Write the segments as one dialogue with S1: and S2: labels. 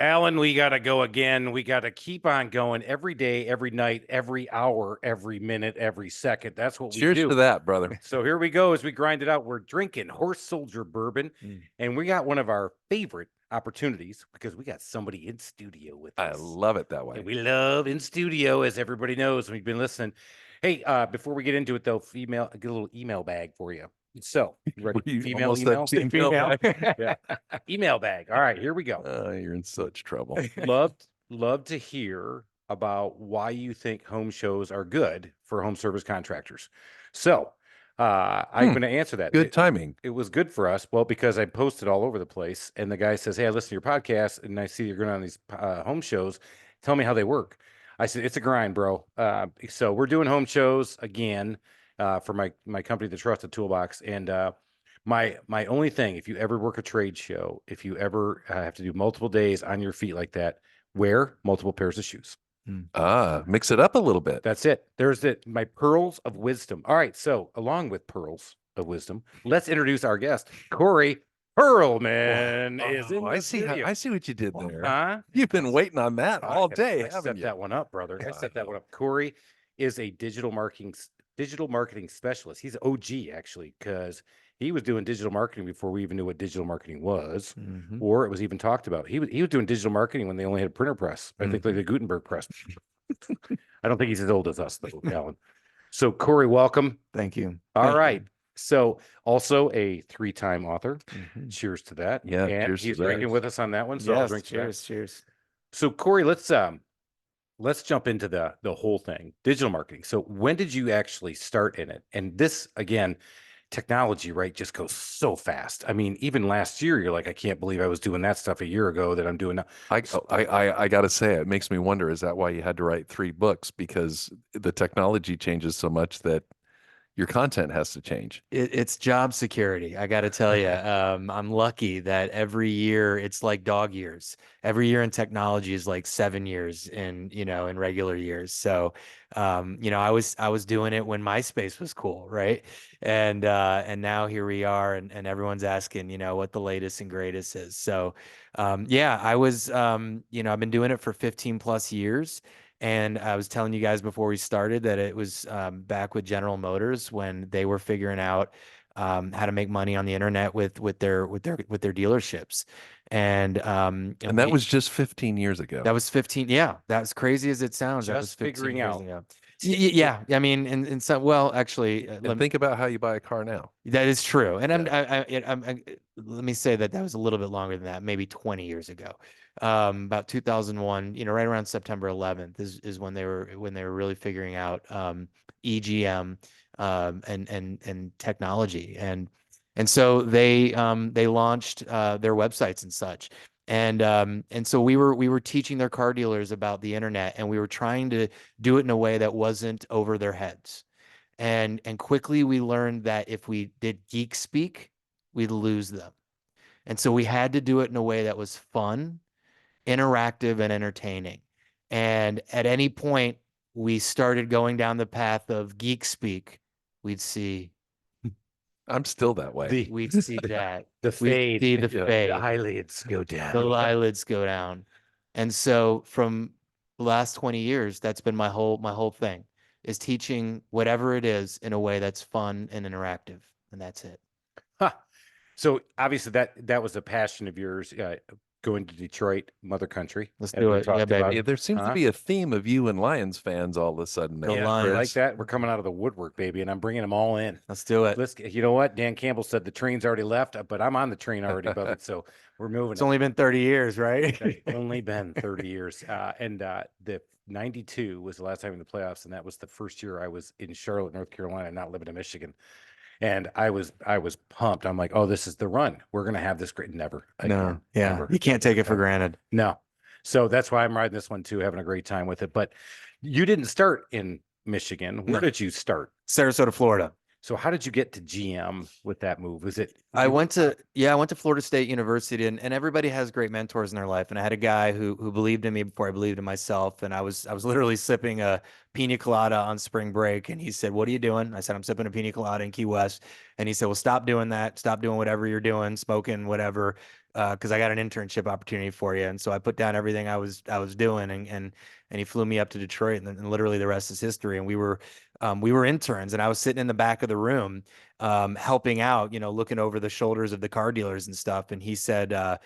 S1: Alan, we got to go again. We got to keep on going every day, every night, every hour, every minute, every second. That's what we
S2: Cheers
S1: do.
S2: to that, brother.
S1: So here we go as we grind it out. We're drinking Horse Soldier bourbon,
S2: Mm.
S1: and we got one of our favorite opportunities because we got somebody in studio with
S2: I
S1: us.
S2: love it that way.
S1: And we love in studio, as everybody knows. We've been listening. Hey, before we get into it, though, get a little email bag for you. So, you ready?
S2: You
S1: Female
S2: almost
S1: email?
S2: said female bag.
S1: Yeah. Email bag. All right, here we go.
S2: You're in such trouble.
S1: Love to hear about why you think home shows are good for home service contractors. So, I'm going to answer that.
S2: Good timing.
S1: It was good for us. Well, because I posted all over the place, and the guy says, "Hey, I listen to your podcast, and I see you're going on these home shows. Tell me how they work." I said, "It's a grind, bro." So we're doing home shows again for my company, the Trusted Toolbox, and my only thing, if you ever work a trade show, if you ever have to do multiple days on your feet like that, wear multiple pairs of shoes.
S2: Mix it up a little bit.
S1: That's it. There's my pearls of wisdom. All right. So along with pearls of wisdom, let's introduce our guest, Corey Perlman.
S2: I see what you did there.
S1: Huh?
S2: You've been waiting on that all day,
S1: I
S2: haven't
S1: set
S2: you?
S1: that one up, brother. I set that one up. Corey is a digital marketing specialist. He's OG actually, because he was doing digital marketing before we even knew what digital marketing was, or it was even talked about. He was doing digital marketing when they only had a printer press. I think like the Gutenberg press. I don't think he's as old as us, though, Alan. So, Corey, welcome.
S3: Thank you.
S1: All right. So, also a 3-time author. Cheers to that.
S2: Yeah,
S1: and
S2: cheers
S1: he's
S2: to that.
S1: drinking with us on that one. So, I'll drink to that.
S3: Cheers.
S1: So, Corey, let's jump into the whole thing, digital marketing. So, when did you actually start in it? And this, again, technology, right, just goes so fast. I mean, even last year, you're like, I can't believe I was doing that stuff a year ago that I'm doing now.
S2: I got to say, it makes me wonder, is that why you had to write 3 books? Because the technology changes so much that your content has to change.
S3: It's job security. I got to tell you, I'm lucky that every year it's like dog years. Every year in technology is like 7 years in regular years. So, I was doing it when MySpace was cool, right? And now here we are, and everyone's asking, what the latest and greatest is. So, I was, I've been doing it for 15 plus years. And I was telling you guys before we started that it was back with General Motors when they were figuring out how to make money on the internet with their dealerships, and
S2: that was just 15 years ago.
S3: That was 15. Yeah, that's crazy as it sounds.
S1: Just
S3: that was 15
S1: figuring
S3: years
S1: out.
S3: ago. Yeah, I mean, and so actually,
S2: think about how you buy a car now.
S3: That is true, and let me say that was a little bit longer than that, maybe 20 years ago. About 2001, right around September 11th is when they were really figuring out EGM and technology, and so they launched their websites and such. And so we were teaching their car dealers about the internet, and we were trying to do it in a way that wasn't over their heads. And quickly we learned that if we did geek speak, we'd lose them. And so we had to do it in a way that was fun, interactive, and entertaining. And at any point we started going down the path of geek speak, we'd see.
S2: I'm still that way.
S3: We'd see that.
S1: The fade.
S3: We'd see the fade.
S1: The eyelids go down.
S3: The eyelids go down. And so from the last 20 years, that's been my whole thing, is teaching whatever it is in a way that's fun and interactive. And that's it.
S1: Huh. So obviously that was a passion of yours, going to Detroit, mother country.
S3: Let's do it. Yeah, baby.
S2: Yeah, there seems to be a theme of you and Lions fans all of a sudden.
S3: Go
S1: Yeah,
S3: Lions.
S1: like that. We're coming out of the woodwork, baby, and I'm bringing them all in.
S3: Let's do it.
S1: You know what? Dan Campbell said the train's already left, but I'm on the train already, brother. So we're moving.
S3: It's only been 30 years, right?
S1: It's only been 30 years. And the 92 was the last time in the playoffs, and that was the first year I was in Charlotte, North Carolina, not living in Michigan. And I was pumped. I'm like, oh, this is the run. We're gonna have this great. Never.
S3: No. Yeah.
S1: Never.
S3: You can't take it for granted.
S1: No. So that's why I'm riding this one too, having a great time with it. But you didn't start in Michigan. Where did you start?
S3: Sarasota, Florida.
S1: So how did you get to GM with that move?
S3: I went to Florida State University, and everybody has great mentors in their life. And I had a guy who believed in me before I believed in myself. And I was literally sipping a pina colada on spring break. And he said, "What are you doing?" I said, "I'm sipping a pina colada in Key West." And he said, "Well, stop doing that. Stop doing whatever you're doing, smoking, whatever. because I got an internship opportunity for you. And so I put down everything I was doing, and he flew me up to Detroit, and literally the rest is history. And we were interns, and I was sitting in the back of the room, helping out, looking over the shoulders of the car dealers and stuff. And he said,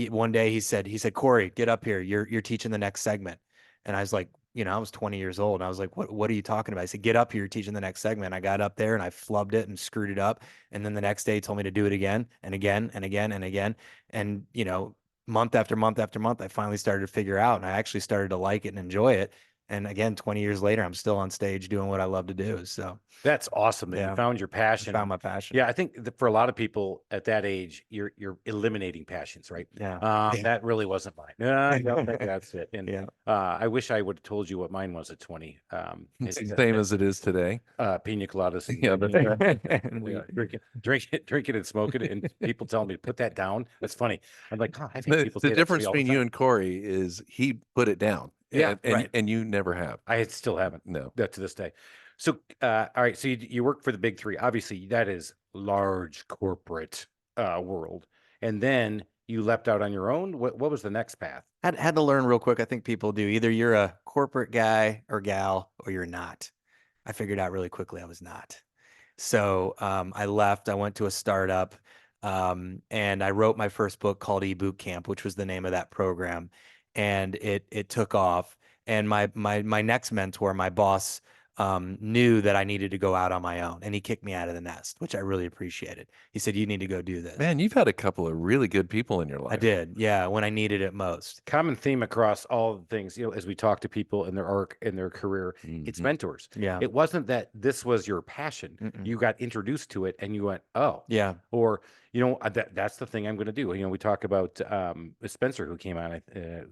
S3: one day he said, Corey, get up here. You're teaching the next segment. And I was like, I was 20 years old. And I was like, what are you talking about? I said, get up here, you're teaching the next segment. I got up there and I flubbed it and screwed it up. And then the next day he told me to do it again and again and again and again. And, month after month after month, I finally started to figure out, and I actually started to like it and enjoy it. And again, 20 years later, I'm still on stage doing what I love to do. So
S1: That's awesome that
S3: Yeah.
S1: you found your passion.
S3: I found my passion.
S1: Yeah, I think that for a lot of people at that age, you're eliminating passions, right?
S3: Yeah.
S1: That really wasn't mine. No, I don't think that's it. And
S3: Yeah.
S1: I wish I would have told you what mine was at 20.
S2: It's the same as it is today.
S1: Pina coladas. And,
S2: Yeah, but
S3: And we-
S1: drinking and smoking, and people telling me to put that down. That's funny. I'm like, oh, I've had
S2: The,
S1: people
S2: the
S1: say that to
S2: difference
S1: me all the
S2: between you
S1: time.
S2: and Corey is he put it down.
S1: Yeah,
S3: right.
S2: And you never have.
S1: I still haven't.
S2: No.
S1: To this day. So, all right. So you work for the big three. Obviously, that is large corporate world. And then you leapt out on your own. What was the next path?
S3: Had to learn real quick. I think people do. Either you're a corporate guy or gal, or you're not. I figured out really quickly I was not. So I left. I went to a startup, and I wrote my first book called eBoot Camp, which was the name of that program, and it took off. And my next mentor, my boss, knew that I needed to go out on my own, and he kicked me out of the nest, which I really appreciated. He said, "You need to go do this."
S2: Man, you've had a couple of really good people in your life.
S3: I did, yeah, when I needed it most.
S1: Common theme across all the things, as we talk to people in their arc, in their career, it's
S2: Mhm.
S1: mentors.
S3: Yeah,
S1: It wasn't that this was your passion.
S3: Mm-mm.
S1: You got introduced to it and you went, oh,
S3: yeah,
S1: or, that's the thing I'm going to do. We talk about Spencer, who came on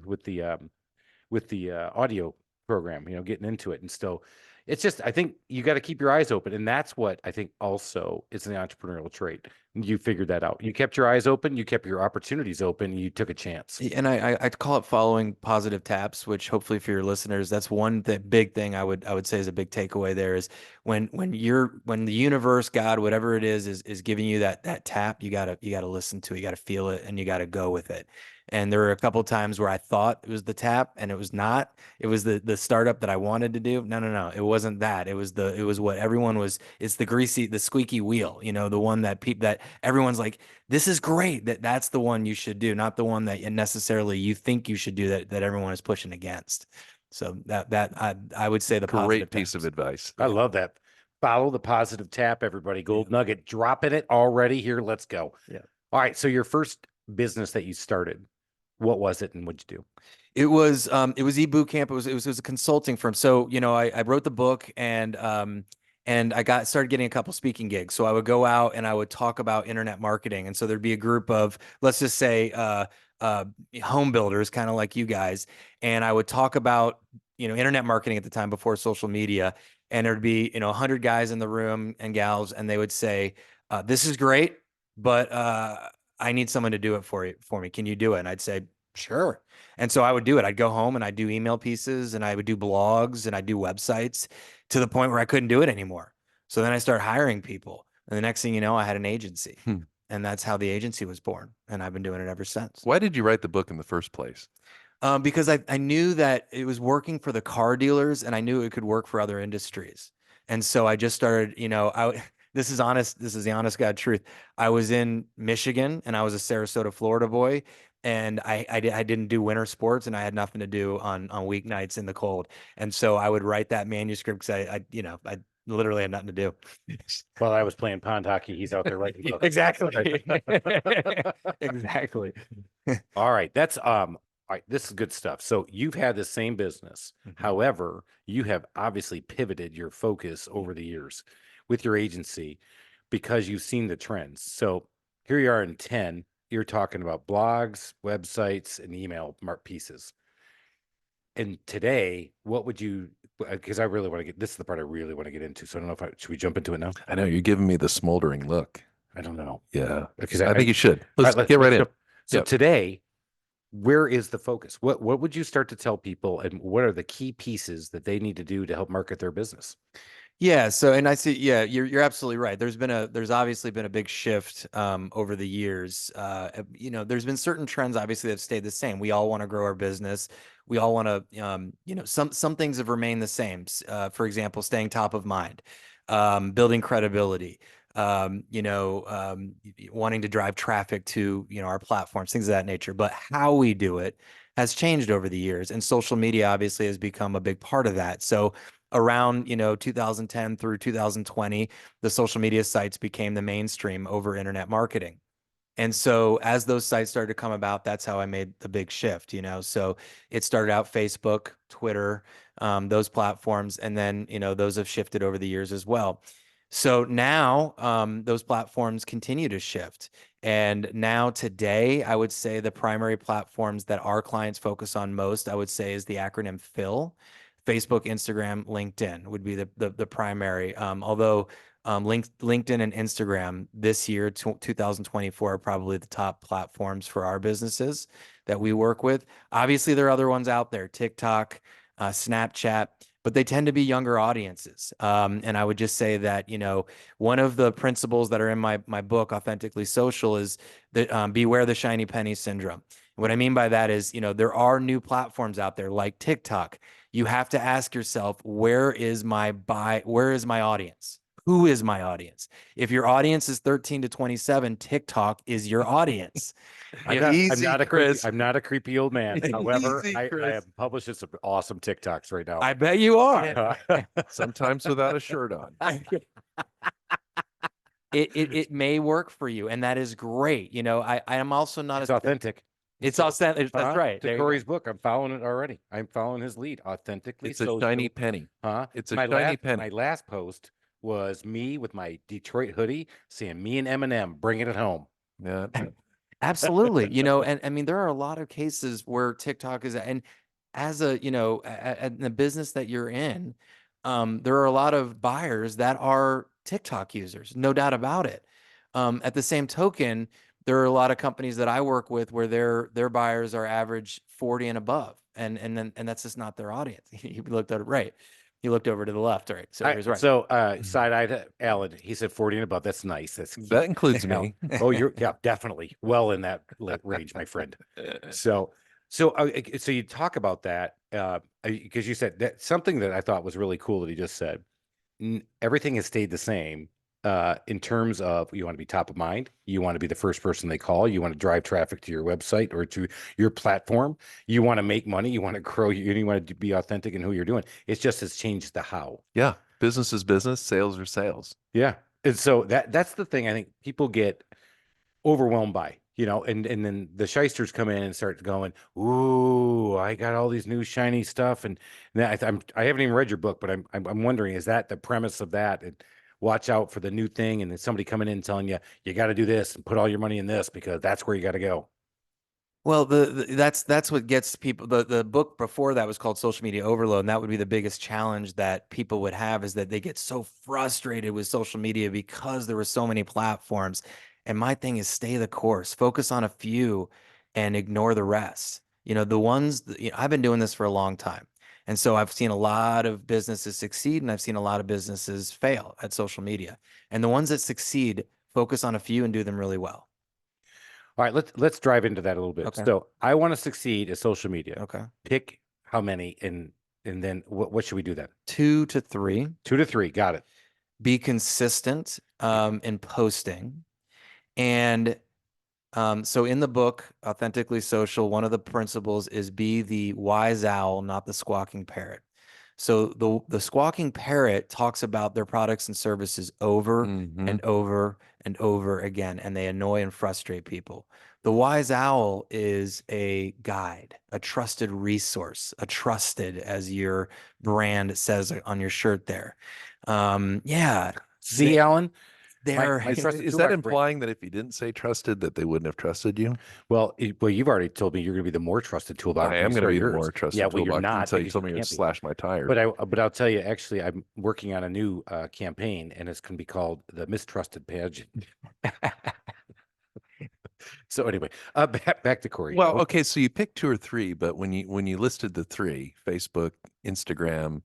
S1: with the audio program, getting into it. And so it's just, I think you got to keep your eyes open. And that's what I think also is an entrepreneurial trait. You figured that out. You kept your eyes open, you kept your opportunities open, and you took a chance.
S3: and I call it following positive taps, which hopefully for your listeners, that's one big thing I would say is a big takeaway there is when the universe, God, whatever it is giving you that tap, you gotta listen to it, you gotta feel it, and you gotta go with it. And there were a couple of times where I thought it was the tap and it was not. It was the startup that I wanted to do. No. It wasn't that. It was what everyone was. It's the squeaky wheel, the one that everyone's like, this is great. That's the one you should do, not the one that necessarily you think you should do that everyone is pushing against. So I would say the
S2: Great
S3: positive
S2: piece of
S3: taps.
S2: advice.
S1: I love that. Follow the positive tap, everybody. Gold nugget, dropping it already here. Let's go.
S3: Yeah.
S1: All right. So your first business that you started, what was it and what'd you do?
S3: It was eBoot Camp. It was a consulting firm. So, I wrote the book and I started getting a couple speaking gigs. So I would go out and I would talk about internet marketing. And so there'd be a group of, let's just say, home builders, kind of like you guys. And I would talk about, internet marketing at the time before social media. And there'd be, 100 guys in the room and gals, and they would say, this is great, but I need someone to do it for me. Can you do it? And I'd say, sure. And so I would do it. I'd go home and I'd do email pieces and I would do blogs and I'd do websites to the point where I couldn't do it anymore. So then I started hiring people. And the next thing you know, I had an agency. And that's how the agency was born. And I've been doing it ever since.
S2: Why did you write the book in the first place?
S3: Because I knew that it was working for the car dealers and I knew it could work for other industries. And so I just started, this is honest. This is the honest God truth. I was in Michigan and I was a Sarasota, Florida boy. And I didn't do winter sports and I had nothing to do on weeknights in the cold. And so I would write that manuscript because I literally had nothing to do.
S1: While I was playing pond hockey, he's out there writing books.
S3: Exactly. Exactly.
S1: All right. That's all right. This is good stuff. So you've had the same business.
S3: Mhm.
S1: However, you have obviously pivoted your focus over the years with your agency because you've seen the trends. So here you are in 10. You're talking about blogs, websites, and email pieces. And today, what would you, because I really want to this is the part I really want to get into. So I don't know should we jump into it now?
S2: I know you're giving me the smoldering look.
S1: I don't know.
S2: Yeah.
S1: Because
S2: I think you should.
S1: all
S2: Let's
S1: right,
S2: get right in.
S1: jump. So
S2: Yep.
S1: today, where is the focus? What would you start to tell people and what are the key pieces that they need to do to help market their business?
S3: Yeah. So, and I see, yeah, you're absolutely right. There's obviously been a big shift over the years. There's been certain trends obviously that have stayed the same. We all want to grow our business. We all want to, some things have remained the same. For example, staying top of mind, building credibility, wanting to drive traffic to, our platforms, things of that nature. But how we do it has changed over the years, and social media obviously has become a big part of that. So around 2010 through 2020, the social media sites became the mainstream over internet marketing. And so as those sites started to come about, that's how I made the big shift. So it started out Facebook, Twitter, those platforms, and then those have shifted over the years as well. So now those platforms continue to shift. And now today, I would say the primary platforms that our clients focus on most, I would say, is the acronym PHIL. Facebook, Instagram, LinkedIn would be the primary. Although LinkedIn and Instagram this year, 2024, are probably the top platforms for our businesses that we work with. Obviously, there are other ones out there, TikTok, Snapchat, but they tend to be younger audiences. And I would just say that, one of the principles that are in my book, Authentically Social, is that beware the shiny penny syndrome. What I mean by that is, there are new platforms out there like TikTok. You have to ask yourself, where is my audience? Who is my audience? If your audience is 13 to 27, TikTok is your audience.
S1: I'm not a creepy old man. However, I have published some awesome TikToks right now.
S3: I bet you are.
S2: Sometimes without a shirt on.
S3: It may work for you, and that is great. I am also not
S1: It's authentic.
S3: It's authentic. That's right.
S1: To Corey's book, I'm following it already. I'm following his lead. Authentically,
S2: it's a shiny penny. It's a shiny penny.
S1: My last post was me with my Detroit hoodie, saying "Me and Eminem bringing it home."
S2: Yeah,
S3: absolutely. And I mean, there are a lot of cases where TikTok is, and as a in the business that you're in, there are a lot of buyers that are TikTok users, no doubt about it. At the same token, there are a lot of companies that I work with where their buyers are average 40 and above, and that's just not their audience. He looked at it right. He looked over to the left. All right, so he was right.
S1: So side-eye to Alan, he said 40 and above. That's nice.
S2: That includes me.
S1: Oh, yeah, definitely well in that range, my friend. So you talk about that because you said that something that I thought was really cool that he just said. Everything has stayed the same. In terms of you want to be top of mind, you want to be the first person they call, you want to drive traffic to your website or to your platform, you want to make money, you want to grow, you want to be authentic in who you're doing. It just has changed the how.
S2: Yeah, business is business, sales are sales.
S1: Yeah, and so that's the thing I think people get overwhelmed by, and then the shysters come in and start going, "Ooh, I got all these new shiny stuff," and I haven't even read your book, but I'm wondering, is that the premise of that? And watch out for the new thing, and then somebody coming in and telling you got to do this and put all your money in this because that's where you got to go.
S3: Well, that's what gets people. The book before that was called Social Media Overload, and that would be the biggest challenge that people would have, is that they get so frustrated with social media because there were so many platforms. And my thing is, stay the course, focus on a few and ignore the rest. The ones I've been doing this for a long time. And so I've seen a lot of businesses succeed, and I've seen a lot of businesses fail at social media. And the ones that succeed, focus on a few and do them really well.
S1: All right, let's drive into that a little bit.
S3: Okay.
S1: So I want to succeed at social media.
S3: Okay.
S1: Pick how many, and then what should we do then?
S3: 2 to 3.
S1: 2 to 3. Got it.
S3: Be consistent in posting. And so in the book, Authentically Social, one of the principles is be the wise owl, not the squawking parrot. So the squawking parrot talks about their products and services over and over and over again, and they annoy and frustrate people. The wise owl is a guide, a trusted resource, a trusted, as your brand says on your shirt there. Yeah.
S1: See, Alan?
S2: Is that implying that if you didn't say trusted, that they wouldn't have trusted you?
S1: Well, you've already told me you're going to be the more trusted toolbox.
S2: I am going to be the more trusted toolbox.
S1: You're not,
S2: until you told me to slash my tires.
S1: But I'll tell you, actually, I'm working on a new campaign, and it's going to be called the Mistrusted Pageant. So anyway, back to Corey.
S2: Well, okay, so you picked 2 or 3, but when you listed the 3, Facebook, Instagram,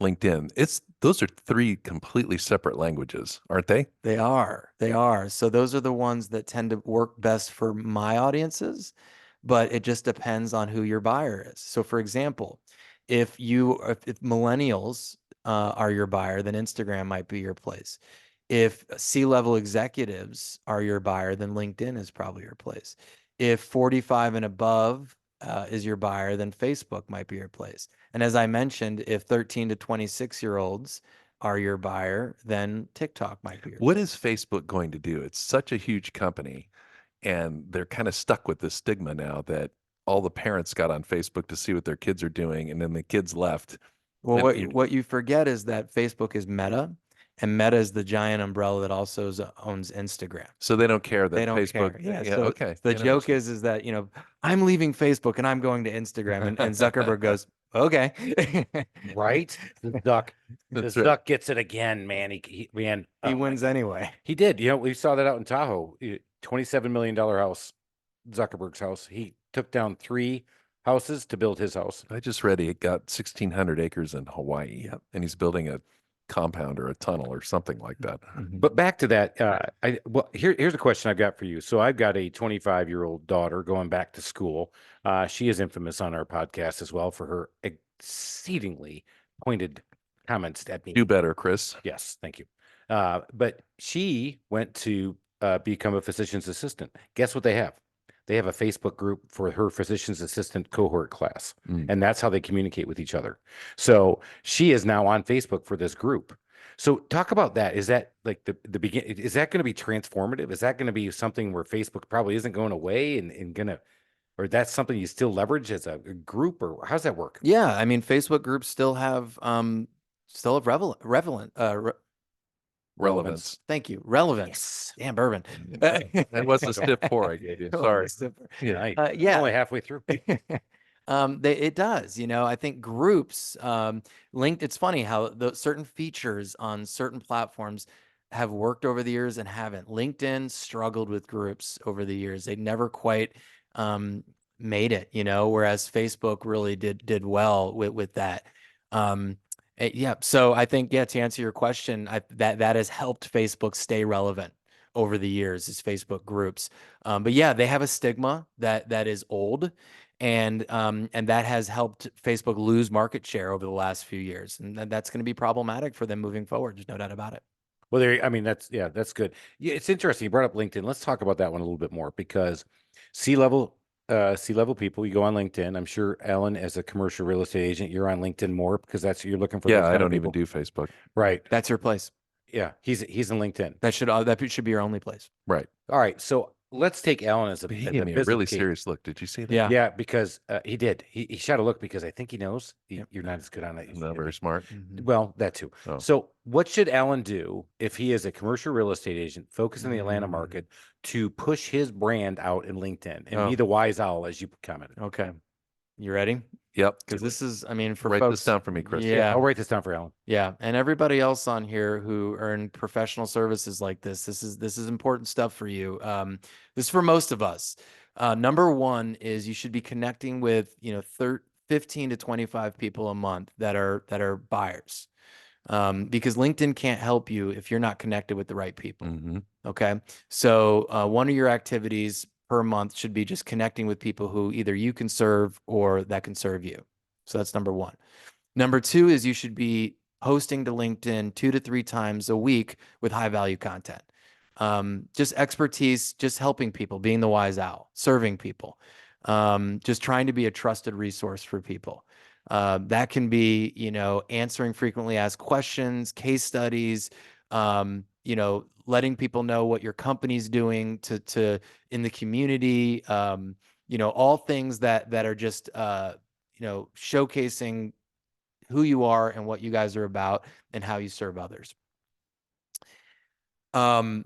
S2: LinkedIn. Those are three completely separate languages, aren't they?
S3: They are. They are. So those are the ones that tend to work best for my audiences, but it just depends on who your buyer is. So for example, if millennials are your buyer, then Instagram might be your place. If C-level executives are your buyer, then LinkedIn is probably your place. If 45 and above is your buyer, then Facebook might be your place. And as I mentioned, if 13 to 26-year-olds are your buyer, then TikTok might be your
S2: What is Facebook going to do? It's such a huge company, and they're kind of stuck with this stigma now that all the parents got on Facebook to see what their kids are doing, and then the kids left.
S3: Well,
S2: And
S3: what you forget is that Facebook is Meta, and Meta is the giant umbrella that also owns Instagram.
S2: So they don't care that
S3: They don't
S2: Facebook.
S3: care. Yeah.
S2: Yeah.
S3: So
S2: Okay.
S3: the
S2: Yeah, that makes
S3: joke
S2: sense.
S3: is that, I'm leaving Facebook and I'm going to Instagram, and Zuckerberg goes, okay.
S1: Right? The duck.
S2: That's
S1: The
S2: right.
S1: duck gets it again, man. Man,
S3: He
S1: oh my
S3: wins anyway.
S1: He did. We saw that out in Tahoe. $27 million house, Zuckerberg's house. He took down 3 houses to build his house.
S2: I just read he got 1,600 acres in Hawaii,
S3: Yep.
S2: and he's building a compound or a tunnel or something like that.
S1: But back to that, here's a question I've got for you. So I've got a 25-year-old daughter going back to school. She is infamous on our podcast as well for her exceedingly pointed comments at me.
S2: Do better, Chris.
S1: Yes, thank you. But she went to become a physician's assistant. Guess what they have? They have a Facebook group for her physician's assistant cohort class, and that's how they communicate with each other. So she is now on Facebook for this group. So talk about that. Is that like the begin? Is that going to be transformative? Is that going to be something where Facebook probably isn't going away and gonna, or that's something you still leverage as a group, or how's that work?
S3: Yeah, I mean, Facebook groups still have relevance. Thank you. Relevance. Damn bourbon.
S2: That was a stiff pour I gave you. Sorry.
S1: Yeah,
S3: Yeah.
S1: only halfway through.
S3: It does, I think groups, linked. It's funny how the certain features on certain platforms have worked over the years and haven't. LinkedIn struggled with groups over the years. They never quite made it, whereas Facebook really did well with that. Yeah. So I think, to answer your question, that has helped Facebook stay relevant over the years, is Facebook groups. But yeah, they have a stigma that is old, and that has helped Facebook lose market share over the last few years, and that's going to be problematic for them moving forward. There's no doubt about it.
S1: Well, that's good. Yeah, it's interesting. You brought up LinkedIn. Let's talk about that one a little bit more, because C-level people, you go on LinkedIn. I'm sure, Ellen, as a commercial real estate agent, you're on LinkedIn more because you're looking for.
S2: Yeah,
S1: those
S2: I
S1: kind of
S2: don't even
S1: people.
S2: do Facebook.
S1: Right.
S3: That's your place.
S1: Yeah, he's in LinkedIn.
S3: That should be your only place.
S2: Right.
S1: All right. So let's take Ellen as a,
S2: But he
S1: as
S2: gave
S1: a
S2: me a
S1: business
S2: really
S1: case.
S2: serious look. Did you see that?
S3: Yeah.
S1: Yeah, because he did. He shot a look because I think he knows you're not as good on it.
S2: I'm not very smart.
S1: Well, that too.
S2: Oh.
S1: So what should Alan do if he is a commercial real estate agent focused in the Atlanta market to push his brand out in LinkedIn and be the wise owl, as you commented?
S3: Okay. You ready?
S2: Yep.
S3: Because this is, for
S2: Write
S3: folks,
S2: this down for me, Chris.
S3: Yeah.
S1: I'll write this down for Alan.
S3: Yeah. And everybody else on here who earn professional services like this is important stuff for you. This is for most of us. Number one is you should be connecting with, 15 to 25 people a month that are buyers. Because LinkedIn can't help you if you're not connected with the right people. Okay. So one of your activities per month should be just connecting with people who either you can serve or that can serve you. So that's number one. Number two is you should be posting to LinkedIn 2 to 3 times a week with high value content. Just expertise, just helping people, being the wise owl, serving people, just trying to be a trusted resource for people. That can be, answering frequently asked questions, case studies, letting people know what your company's doing to in the community, all things that are just, showcasing who you are and what you guys are about and how you serve others. So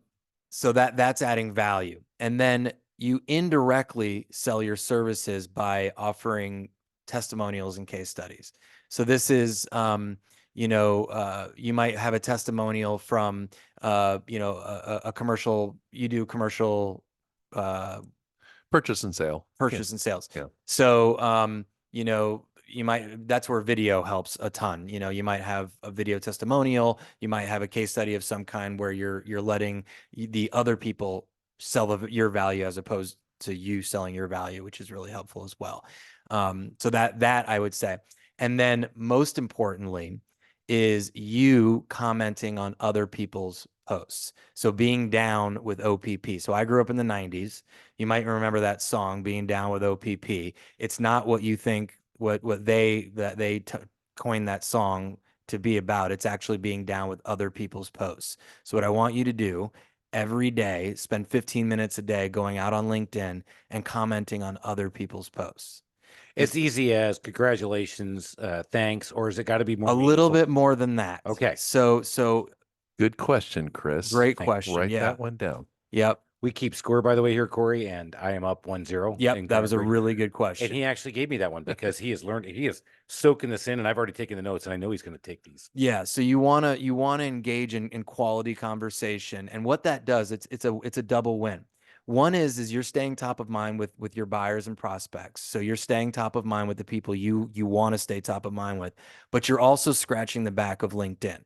S3: that's adding value. And then you indirectly sell your services by offering testimonials and case studies. So this is, you might have a testimonial from, a commercial, you do commercial,
S2: Purchase and sale.
S3: purchase and sales.
S2: Yeah.
S3: So, that's where video helps a ton. You know, you might have a video testimonial, you might have a case study of some kind where you're letting the other people sell your value as opposed to you selling your value, which is really helpful as well. So that I would say. And then most importantly is you commenting on other people's posts. So being down with OPP. So I grew up in the 90s. You might remember that song, Being Down with OPP. It's not what you think what they coined that song to be about. It's actually being down with other people's posts. So what I want you to do every day, spend 15 minutes a day going out on LinkedIn and commenting on other people's posts.
S1: It's easy as congratulations, thanks, or has it got to be more
S3: A little
S1: meaningful?
S3: bit more than that.
S1: Okay.
S3: So
S2: Good question, Chris.
S3: great question.
S2: Write
S3: Yeah.
S2: that one down.
S3: Yep.
S1: We keep score, by the way, here, Corey, and I am up 1-0.
S3: Yep. That was a really good question.
S1: And he actually gave me that one because he is soaking this in, and I've already taken the notes, and I know he's going to take these.
S3: Yeah. So you wanna engage in quality conversation, and what that does, it's a double win. One is you're staying top of mind with your buyers and prospects. So you're staying top of mind with the people you want to stay top of mind with, but you're also scratching the back of LinkedIn.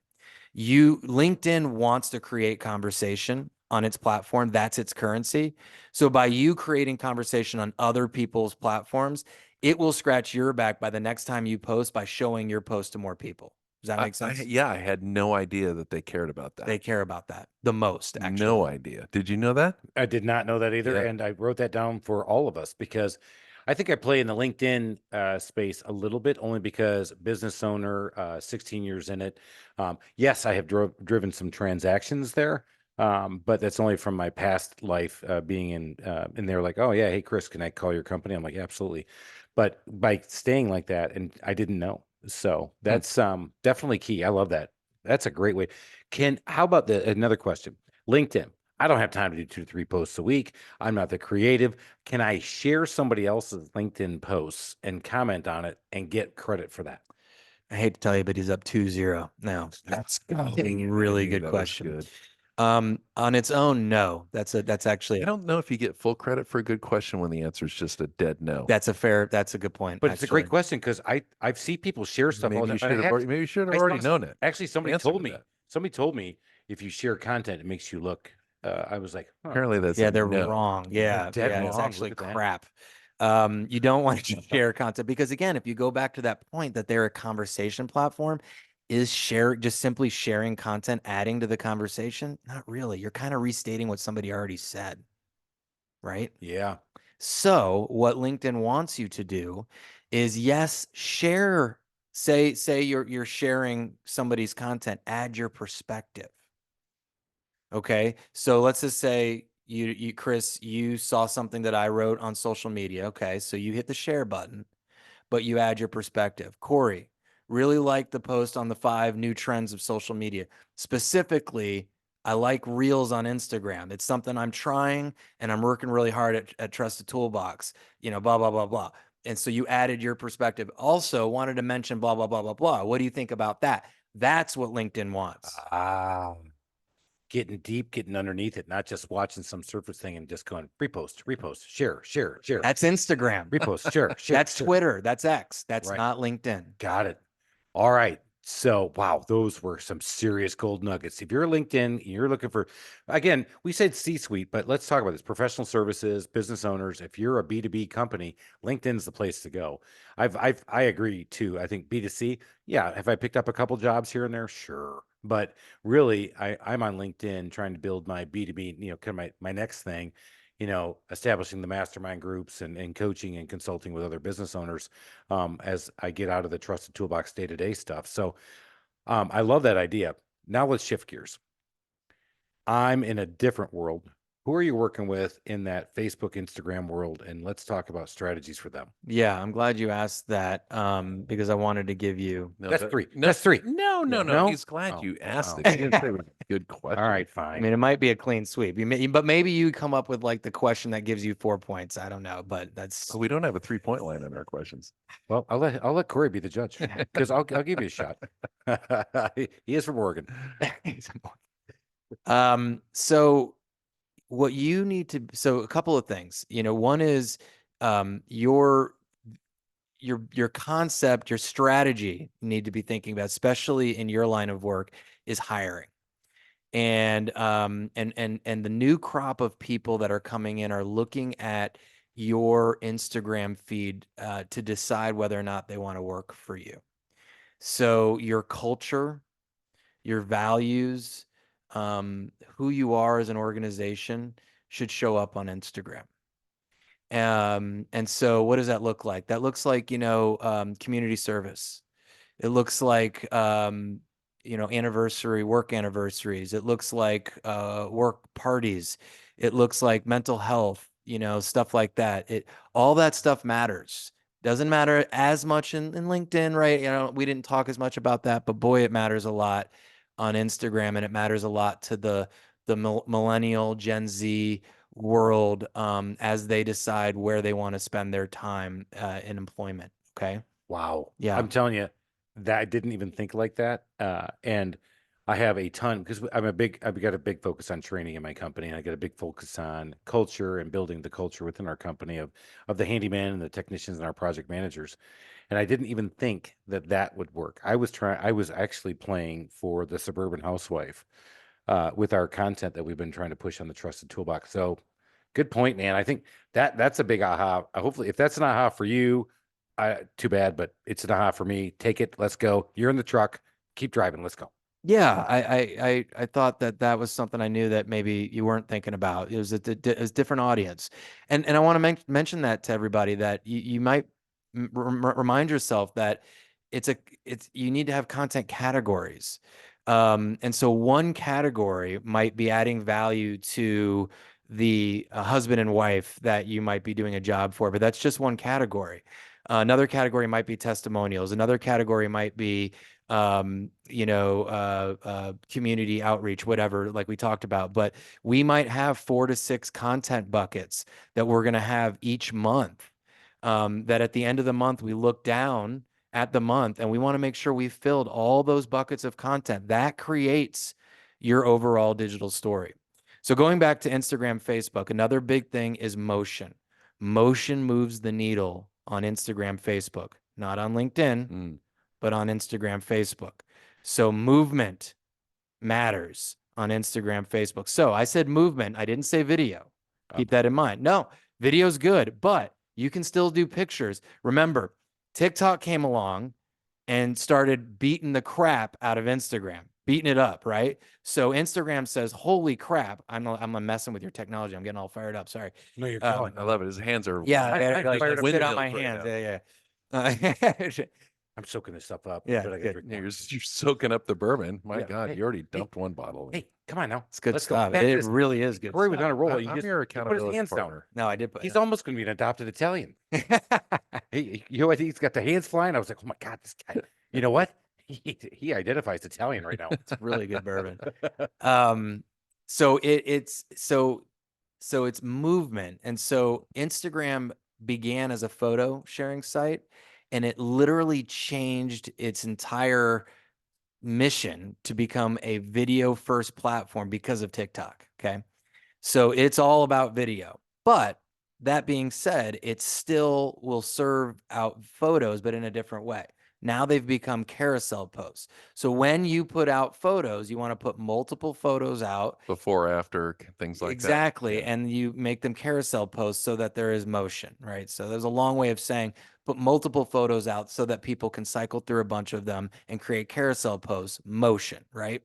S3: LinkedIn wants to create conversation on its platform. That's its currency. So by you creating conversation on other people's platforms, it will scratch your back by the next time you post by showing your post to more people. Does that make sense?
S2: I had no idea that they cared about that.
S3: They care about that the most, actually.
S2: No idea. Did you know that?
S1: I did not know that either,
S2: Yeah.
S1: and I wrote that down for all of us because I think I play in the LinkedIn space a little bit, only because business owner, 16 years in it. Yes, I have driven some transactions there, but that's only from my past life being in. And they're like, "Oh yeah, hey Chris, can I call your company?" I'm like, yeah, "Absolutely," but by staying like that, and I didn't know, so that's definitely key. I love that. That's a great way. How about another question? LinkedIn. I don't have time to do 2 to 3 posts a week. I'm not the creative. Can I share somebody else's LinkedIn posts and comment on it and get credit for that?
S3: I hate to tell you, but he's up 2-0 now.
S1: That's
S3: Really good
S2: That was
S3: question.
S2: good.
S3: On its own, no. That's actually
S2: I don't know if you get full credit for a good question when the answer is just a dead no.
S3: that's a good point.
S1: But it's a great
S3: actually.
S1: question because I've seen people share stuff all
S2: Maybe
S1: the
S2: you
S1: time.
S2: should have already, maybe you should have already known it.
S1: Actually, somebody
S2: Answer
S1: told
S2: to
S1: me.
S2: that.
S1: Somebody told me if you share content, it makes you look. I was like, huh.
S2: Apparently that's
S3: Yeah,
S2: a
S3: they're
S2: no.
S3: wrong. Yeah,
S1: dead
S3: yeah, it's
S1: wrong.
S3: actually
S1: Look at that.
S3: crap. You don't want to share content because, again, if you go back to that point that they're a conversation platform, is just simply sharing content adding to the conversation? Not really. You're kind of restating what somebody already said, right?
S1: Yeah.
S3: So what LinkedIn wants you to do is, yes, share. Say you're sharing somebody's content. Add your perspective. Okay. So let's just say you Chris, you saw something that I wrote on social media. Okay. So you hit the share button, but you add your perspective. Corey, really like the post on the 5 new trends of social media. Specifically, I like reels on Instagram. It's something I'm trying and I'm working really hard at Trusted Toolbox, blah, blah, blah, blah. And so you added your perspective. Also wanted to mention blah, blah, blah, blah, blah. What do you think about that? That's what LinkedIn wants.
S1: Getting deep, getting underneath it, not just watching some surface thing and just going repost, share.
S3: That's Instagram.
S1: Repost, share.
S3: That's
S1: share.
S3: Twitter. That's X. That's
S1: Right.
S3: not LinkedIn.
S1: Got it. All right. So, wow, those were some serious gold nuggets. If you're LinkedIn, you're looking for, again, we said C-suite, but let's talk about this. Professional services, business owners. If you're a B2B company, LinkedIn's the place to go. I agree too. I think B2C, yeah. Have I picked up a couple jobs here and there? Sure. But really, I'm on LinkedIn trying to build my B2B, kind of my next thing, establishing the mastermind groups and coaching and consulting with other business owners as I get out of the Trusted Toolbox day-to-day stuff. So I love that idea. Now let's shift gears. I'm in a different world. Who are you working with in that Facebook, Instagram world? And let's talk about strategies for them.
S3: Yeah, I'm glad you asked that because I wanted to give you.
S2: No,
S1: That's
S2: that-
S1: 3.
S2: No,
S1: That's 3.
S2: No.
S1: No?
S2: He's glad
S1: Oh,
S2: you asked
S1: oh.
S2: it. He didn't say it was a good question.
S1: All right,
S3: I
S1: fine.
S3: mean, it might be a clean sweep. But maybe you come up with like the question that gives you 4 points. I don't know, but that's.
S2: We don't have a 3-point line on our questions.
S1: Well, I'll let Corey be the judge because I'll give you a shot. He is from Oregon.
S3: So what you need to, so a couple of things, one is, your concept, your strategy you need to be thinking about, especially in your line of work, is hiring. And the new crop of people that are coming in are looking at your Instagram feed to decide whether or not they want to work for you. So your culture, your values, who you are as an organization should show up on Instagram. And so what does that look like? That looks like, community service. It looks like, work anniversaries. It looks like work parties. It looks like mental health, stuff like that. All that stuff matters. Doesn't matter as much in LinkedIn, right? We didn't talk as much about that, but boy, it matters a lot on Instagram, and it matters a lot to the millennial Gen Z world as they decide where they want to spend their time in employment. Okay.
S1: Wow.
S3: Yeah.
S1: I'm telling you that I didn't even think like that. And I have a ton because I've got a big focus on training in my company, and I got a big focus on culture and building the culture within our company of the handyman and the technicians and our project managers. And I didn't even think that would work. I was actually playing for the suburban housewife with our content that we've been trying to push on the Trusted Toolbox. So good point, man. I think that's a big aha. Hopefully, if that's an aha for you, too bad, but it's an aha for me. Take it. Let's go. You're in the truck. Keep driving. Let's go.
S3: Yeah, I thought that was something I knew that maybe you weren't thinking about. It was a different audience, and I want to mention that to everybody, that you might remind yourself that you need to have content categories, and so one category might be adding value to the husband and wife that you might be doing a job for, but that's just one category. Another category might be testimonials. Another category might be community outreach, whatever, like we talked about. But we might have 4 to 6 content buckets that we're going to have each month. That at the end of the month, we look down at the month and we want to make sure we've filled all those buckets of content. That creates your overall digital story. So going back to Instagram, Facebook, another big thing is motion. Motion moves the needle on Instagram, Facebook, not on LinkedIn, but on Instagram, Facebook. So movement matters on Instagram, Facebook. So I said movement. I didn't say video. Keep that in mind. No, video's good, but you can still do pictures. Remember, TikTok came along and started beating the crap out of Instagram, beating it up, right? So Instagram says, holy crap. I'm messing with your technology. I'm getting all fired up. Sorry.
S1: No, you're killing.
S2: I love it. His hands are
S3: like
S1: fired up
S3: spit
S1: too.
S3: out my hands. Yeah.
S1: I'm soaking this stuff up.
S3: Yeah,
S1: but I gotta
S3: good.
S1: drink
S2: You're
S1: more.
S2: soaking up the bourbon. My
S1: Yeah.
S2: God,
S1: Hey,
S2: you already dumped one bottle.
S1: Hey, come on now.
S3: It's good
S1: Let's go.
S3: stuff.
S1: Back to
S3: It
S1: this.
S3: really is good
S1: Corey was
S3: stuff.
S1: on a roll.
S2: I'm
S1: You just
S2: your
S1: put his
S2: accountability
S1: hands down.
S2: partner.
S3: No, I did put
S1: He's almost going to be an adopted Italian. What? He's got the hands flying. I was like, oh my God, this guy. You know what? He identifies Italian right now.
S3: It's really good bourbon. So it's movement. And so Instagram began as a photo sharing site, and it literally changed its entire mission to become a video first platform because of TikTok. Okay. So it's all about video. But that being said, it still will serve out photos, but in a different way. Now they've become carousel posts. So when you put out photos, you want to put multiple photos out.
S2: Before, after, things like
S3: Exactly.
S2: that. Yeah.
S3: And you make them carousel posts so that there is motion, right? So there's a long way of saying put multiple photos out so that people can cycle through a bunch of them and create carousel posts, motion, right?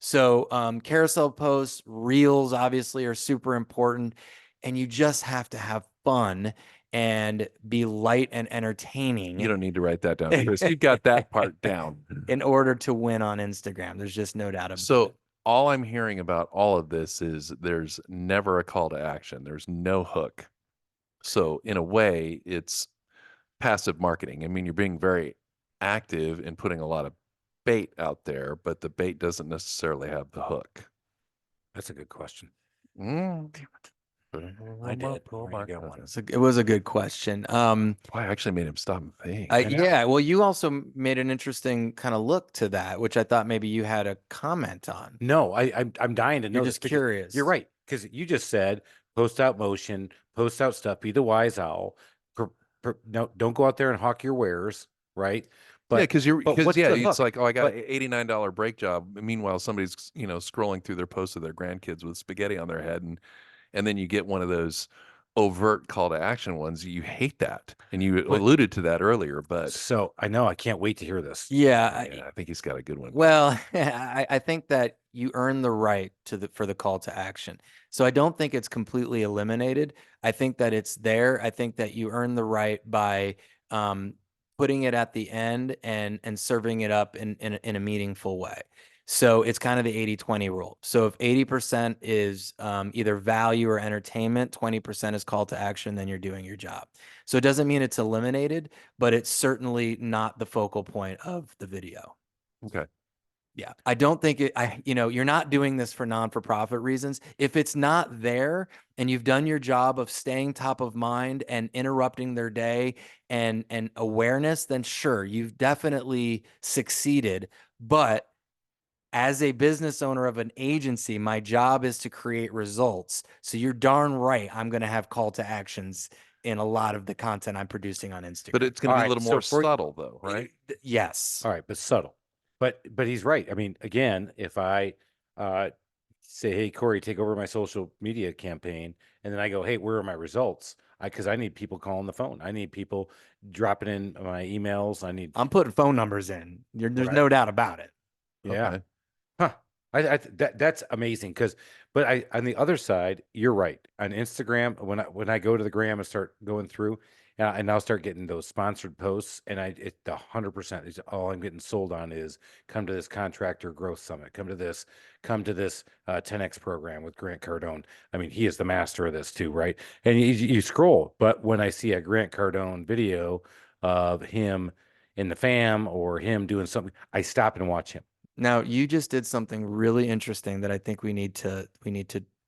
S3: So carousel posts, reels obviously are super important, and you just have to have fun and be light and entertaining.
S2: You don't need to write that down, Chris. You've got that part down.
S3: In order to win on Instagram. There's just no doubt about it.
S2: So all I'm hearing about all of this is there's never a call to action. There's no hook. So in a way, it's passive marketing. I mean, you're being very active in putting a lot of bait out there, but the bait doesn't necessarily have the hook.
S1: That's a good question.
S2: I did.
S3: It was a good question.
S2: I actually made him stop and think.
S3: Yeah. Well, you also made an interesting kind of look to that, which I thought maybe you had a comment on.
S1: No, I'm dying to know.
S3: You're just curious.
S1: You're right, because you just said post out motion, post out stuff, be the wise owl, no, don't go out there and hawk your wares, right?
S2: Yeah, because
S1: what's the
S2: it's
S1: hook?
S2: like, oh, I got
S1: But-
S2: an $89 brake job. Meanwhile, somebody's scrolling through their posts of their grandkids with spaghetti on their head, and then you get one of those overt call to action ones. You hate that, and you alluded to that earlier. But
S1: So I know I can't wait to hear this.
S3: Yeah,
S2: yeah, I think he's got a good one.
S3: well, I think that you earn the right for the call to action. So I don't think it's completely eliminated. I think that it's there. I think that you earn the right by putting it at the end and serving it up in a meaningful way. So it's kind of the 80-20 rule. So if 80% is either value or entertainment, 20% is call to action, then you're doing your job. So it doesn't mean it's eliminated, but it's certainly not the focal point of the video.
S2: Okay.
S3: Yeah, I don't think you're not doing this for non-for-profit reasons. If it's not there and you've done your job of staying top of mind and interrupting their day and awareness, then sure, you've definitely succeeded. But as a business owner of an agency, my job is to create results. So you're darn right, I'm going to have call to actions in a lot of the content I'm producing on Instagram.
S2: But it's going to be
S1: All
S2: a little
S1: right,
S2: more
S1: so
S2: subtle, though, right?
S3: Yes.
S1: All right, but subtle. But he's right. I mean, again, if I say, hey, Corey, take over my social media campaign, and then I go, hey, where are my results? Because I need people calling the phone. I need people dropping in my emails.
S3: I'm putting phone numbers in. There's
S1: Right.
S3: no doubt about it.
S1: Yeah.
S2: Okay.
S1: Huh. That's amazing but on the other side, you're right. On Instagram, when I go to the gram and start going through, and I'll start getting those sponsored posts, and it's 100% is all I'm getting sold on is come to this contractor growth summit, come to this 10X program with Grant Cardone. I mean, he is the master of this too, right? And you scroll, but when I see a Grant Cardone video of him in the fam or him doing something, I stop and watch him.
S3: Now, you just did something really interesting that I think we need to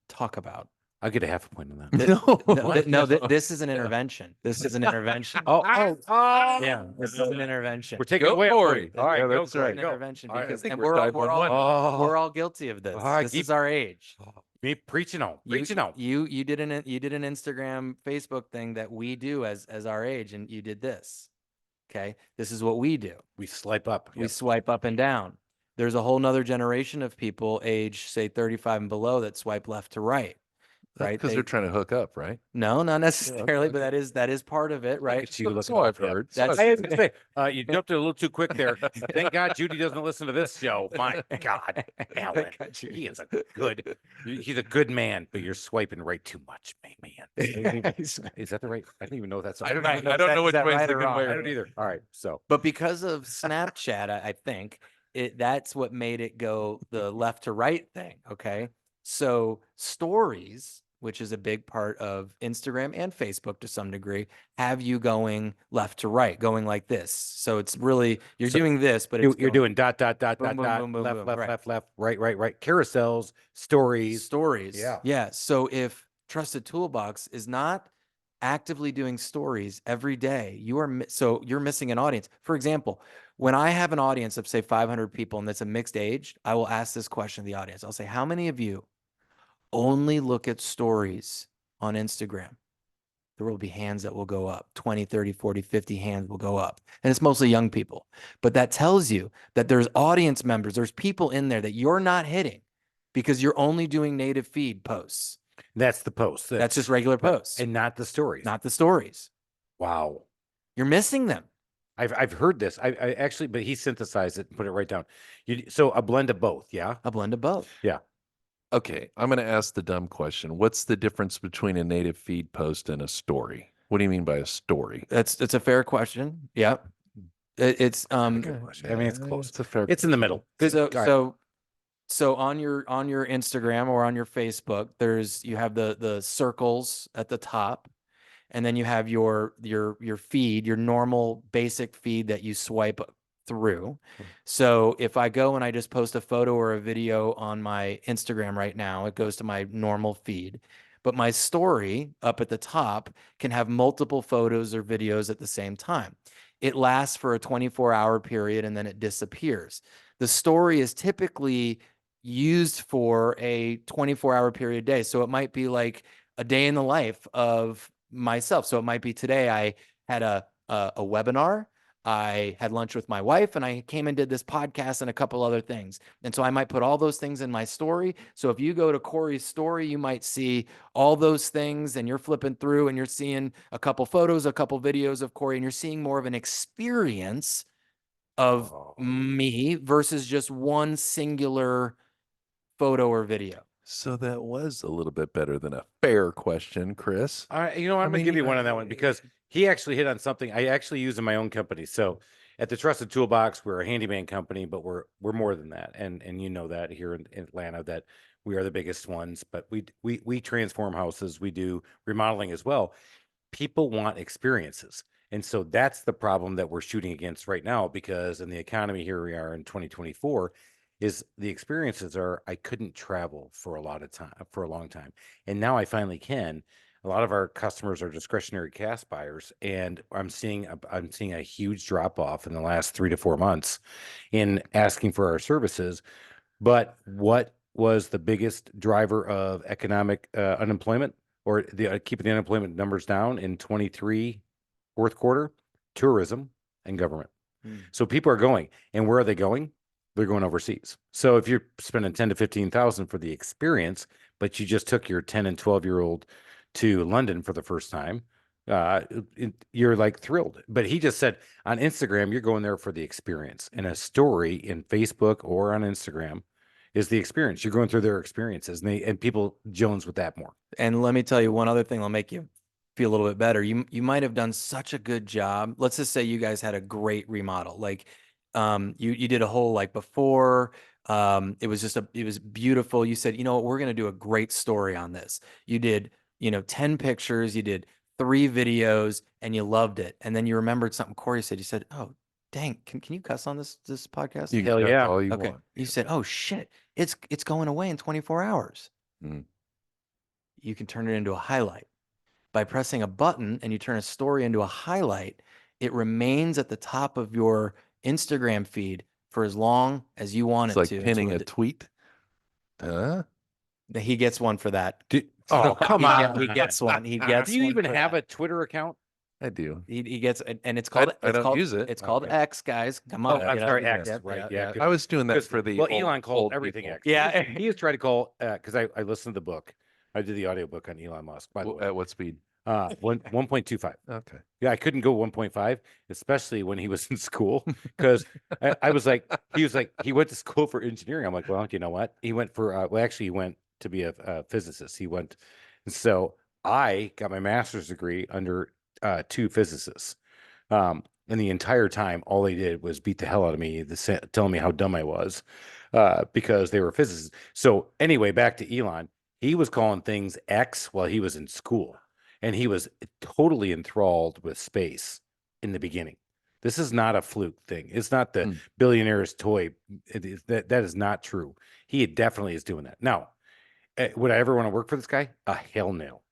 S3: talk about.
S1: I'll get a half a point on that.
S3: No, this is an intervention. This is an intervention. Yeah, this is an intervention.
S1: We're taking
S2: Go
S1: away.
S2: Corey.
S1: All right,
S2: Yeah,
S1: go,
S2: that's
S1: Corey,
S2: right.
S3: An
S1: go.
S3: intervention
S1: All right, I
S3: because
S2: think
S3: and
S2: we're tied 1-1.
S3: we're all guilty of this.
S1: Oh,
S3: This is our age.
S1: Me preaching on.
S3: You did an Instagram, Facebook thing that we do as our age, and you did this. Okay, this is what we do.
S1: We swipe up.
S3: We swipe up and down. There's a whole nother generation of people age, say 35 and below, that swipe left to right. Right?
S2: Because they're trying to hook up, right?
S3: No, not necessarily, but that is part of it, right?
S2: So I've heard.
S3: That's-
S1: I was gonna say, you jumped it a little too quick there. Thank God Judy doesn't listen to this show. My God, Alan, he's a good man, but you're swiping right too much, man. Is that the right? I don't even know if that's.
S2: I don't
S3: Is
S2: know which
S3: that
S2: way's
S3: right
S2: the
S3: or
S2: good
S3: wrong?
S2: way.
S1: I don't either. All right, so
S3: But because of Snapchat, I think that's what made it go the left to right thing. Okay. So stories, which is a big part of Instagram and Facebook to some degree, have you going left to right, going like this. So it's really, you're doing this, but
S1: you're
S3: it's
S1: doing dot, dot, dot,
S3: boom,
S1: dot,
S3: boom,
S1: dot,
S3: boom, boom,
S1: left,
S3: boom,
S1: left,
S3: right.
S1: left, left, right. Carousels, stories.
S3: stories. Yeah. So if Trusted Toolbox is not actively doing stories every day, you're missing an audience. For example, when I have an audience of say 500 people and that's a mixed age, I will ask this question to the audience. I'll say, how many of you only look at stories on Instagram? There will be hands that will go up. 20, 30, 40, 50 hands will go up. And it's mostly young people. But that tells you that there's audience members, there's people in there that you're not hitting because you're only doing native feed posts.
S1: That's the post.
S3: That's just regular posts.
S1: and not the stories.
S3: Not the stories.
S1: Wow.
S3: You're missing them.
S1: I've heard this. I actually, but he synthesized it and put it right down. So a blend of both, yeah.
S3: A blend of both.
S1: Yeah.
S2: Okay, I'm going to ask the dumb question. What's the difference between a native feed post and a story? What do you mean by a story?
S3: It's a fair question. Yeah. It's
S1: Good question. I mean, it's close.
S2: It's a fair.
S1: It's in the middle.
S3: So on your Instagram or on your Facebook, you have the circles at the top, and then you have your feed, your normal basic feed that you swipe through. So if I go and I just post a photo or a video on my Instagram right now, it goes to my normal feed. But my story up at the top can have multiple photos or videos at the same time. It lasts for a 24-hour period and then it disappears. The story is typically used for a 24-hour period a day. So it might be like a day in the life of myself. So it might be today had a webinar. I had lunch with my wife, and I came and did this podcast and a couple other things. And so I might put all those things in my story. So if you go to Corey's story, you might see all those things, and you're flipping through and you're seeing a couple photos, a couple videos of Corey, and you're seeing more of an experience of me versus just one singular photo or video.
S2: So that was a little bit better than a fair question, Chris.
S1: All right, you know, I'm gonna give you one on that one because he actually hit on something I actually use in my own company. So at the Trusted Toolbox, we're a handyman company, but we're more than that. And you know that here in Atlanta that we are the biggest ones, but we transform houses, we do remodeling as well. People want experiences. And so that's the problem that we're shooting against right now, because in the economy, here we are in 2024, is the experiences are I couldn't travel for a long time. And now I finally can. A lot of our customers are discretionary cash buyers, and I'm seeing a huge drop off in the last 3 to 4 months in asking for our services. But what was the biggest driver of economic unemployment, or the keeping the unemployment numbers down in 23 fourth quarter? Tourism and government. So people are going, and where are they going? They're going overseas. So if you're spending 10 to 15,000 for the experience, but you just took your 10 and 12-year-old to London for the first time, you're like thrilled. But he just said on Instagram, you're going there for the experience, and a story in Facebook or on Instagram is the experience. You're going through their experiences, and people Jones with that more.
S3: And let me tell you one other thing that'll make you feel a little bit better. You might have done such a good job. Let's just say you guys had a great remodel. Like you did a whole like before. It was beautiful. You said, you know what, we're gonna do a great story on this. You did, 10 pictures, you did 3 videos, and you loved it. And then you remembered something Corey said. You said, oh, dang, can you cuss on this podcast?
S2: You
S1: Hell
S2: can
S1: yeah.
S2: all you
S3: Okay.
S2: want.
S3: You said, oh shit, it's going away in 24 hours.
S2: Mm.
S3: You can turn it into a highlight. By pressing a button and you turn a story into a highlight, it remains at the top of your Instagram feed for as long as you want
S2: It's
S3: it
S2: like
S3: to.
S2: pinning a tweet. Huh?
S3: He gets one for that.
S1: Oh, come on.
S3: He gets one. He gets.
S1: Do you
S3: one
S1: even
S3: for
S1: have
S3: that.
S1: a Twitter account?
S2: I do.
S3: He gets, and it's called.
S2: I don't use it.
S3: It's called
S1: Okay.
S3: X, guys. Come
S1: Oh,
S3: on.
S1: I'm sorry,
S3: yeah,
S1: X, right? Yeah.
S2: I was doing that
S1: 'Cause-
S2: for the
S1: well,
S2: old,
S1: Elon called
S2: old
S1: everything
S2: people.
S1: X.
S3: Yeah.
S1: He has tried to call because I listened to the book. I did the audiobook on Elon Musk, by the way.
S2: At what speed?
S1: 1.25.
S2: Okay.
S1: Yeah, I couldn't go 1.5, especially when he was in school, because I was like, he went to school for engineering. I'm like, well, you know what? He went for he went to be a physicist. So I got my master's degree under 2 physicists. And the entire time, all they did was beat the hell out of me, telling me how dumb I was, because they were physicists. So anyway, back to Elon. He was calling things X while he was in school, and he was totally enthralled with space in the beginning. This is not a fluke thing. It's not the billionaire's toy. That is not true. He definitely is doing that. Now, would I ever want to work for this guy? A hell no.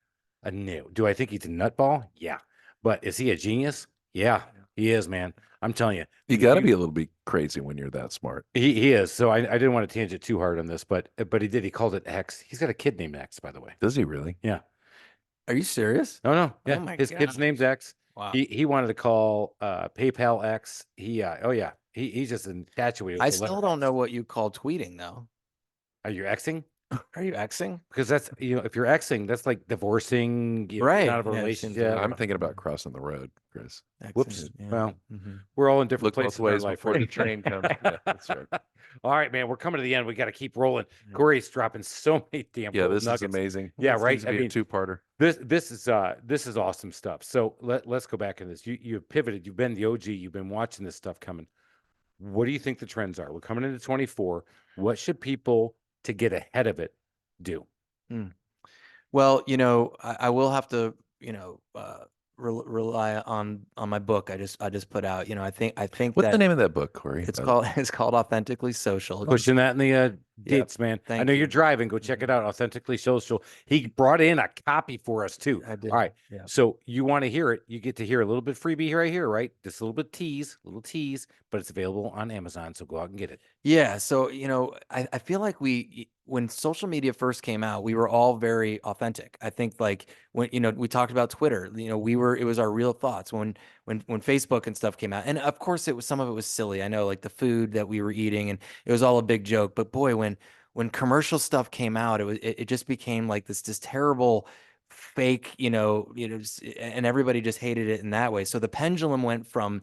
S1: A no. Do I think he's a nutball? Yeah. But is he a genius? Yeah, he is, man. I'm telling you.
S2: You got to be a little bit crazy when you're that smart.
S1: He is. So I didn't want to tangent too hard on this, but he did. He called it X. He's got a kid named X, by the way.
S2: Does he really?
S1: Yeah.
S3: Are you serious?
S1: No. Yeah.
S3: my
S1: His kid's
S3: God.
S1: name's X.
S3: Wow.
S1: He wanted to call PayPal X. He's just infatuated with
S3: I
S1: the letter
S3: still don't
S1: X.
S3: know what you call tweeting though.
S1: Are you Xing?
S3: Are you Xing?
S1: Because that's, if you're Xing, that's like divorcing,
S3: Right.
S1: out of a
S3: Yeah, it
S1: relationship.
S3: seems like-
S2: I'm thinking about crossing the road, Chris.
S1: Whoops.
S3: Yeah.
S1: Well,
S3: Mhm.
S1: we're all in different
S2: Look
S1: places
S2: both ways
S1: in our life.
S2: before the train comes. Yeah, that's right.
S1: All right, man. We're coming to the end. We got to keep rolling. Corey's dropping so many damn
S2: Yeah,
S1: gold
S2: this
S1: nuggets.
S2: is amazing.
S1: Yeah,
S2: This
S1: right.
S2: needs to be a two-parter.
S1: This is awesome stuff. So let's go back into this. You've pivoted. You've been the OG. You've been watching this stuff coming. What do you think the trends are? We're coming into 24. What should people, to get ahead of it, do?
S3: Well, I will have to, rely on my book. I just put out. I think
S2: What's
S3: that
S2: the name of that book, Corey?
S3: it's called Authentically Social.
S1: Pushing that in the
S3: Yep.
S1: Dits, man. I
S3: Thank
S1: know you're
S3: you.
S1: driving. Go check it out. Authentically Social. He brought in a copy for us too.
S3: I did.
S1: All right.
S3: Yeah.
S1: So you want to hear it? You get to hear a little bit freebie right here, right? Just a little tease, but it's available on Amazon. So go out and get it.
S3: Yeah. So, I feel like when social media first came out, we were all very authentic. I think like when, we talked about Twitter, it was our real thoughts when Facebook and stuff came out. And of course some of it was silly. I know like the food that we were eating and it was all a big joke, but boy, when commercial stuff came out, it just became like this terrible fake, and everybody just hated it in that way. So the pendulum went from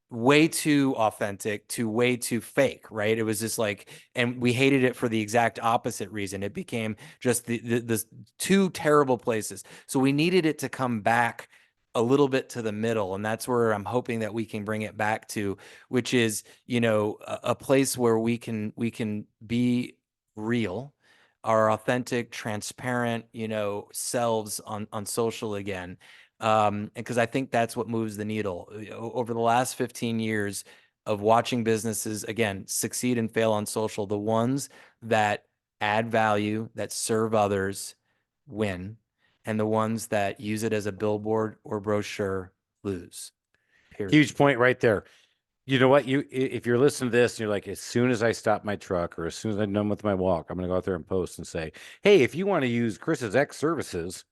S3: way too authentic to way too fake, right? It was just like, and we hated it for the exact opposite reason. It became just the two terrible places. So we needed it to come back a little bit to the middle, and that's where I'm hoping that we can bring it back to, which is, a place where we can be real, our authentic, transparent, selves on social again. Because I think that's what moves the needle. Over the last 15 years of watching businesses, again, succeed and fail on social, the ones that add value, that serve others, win. And the ones that use it as a billboard or brochure lose. Period.
S1: Huge point right there. You know what? If you're listening to this and you're like, as soon as I stop my truck or as soon as I'm done with my walk, I'm going to go out there and post and say, hey, if you want to use Chris's X services,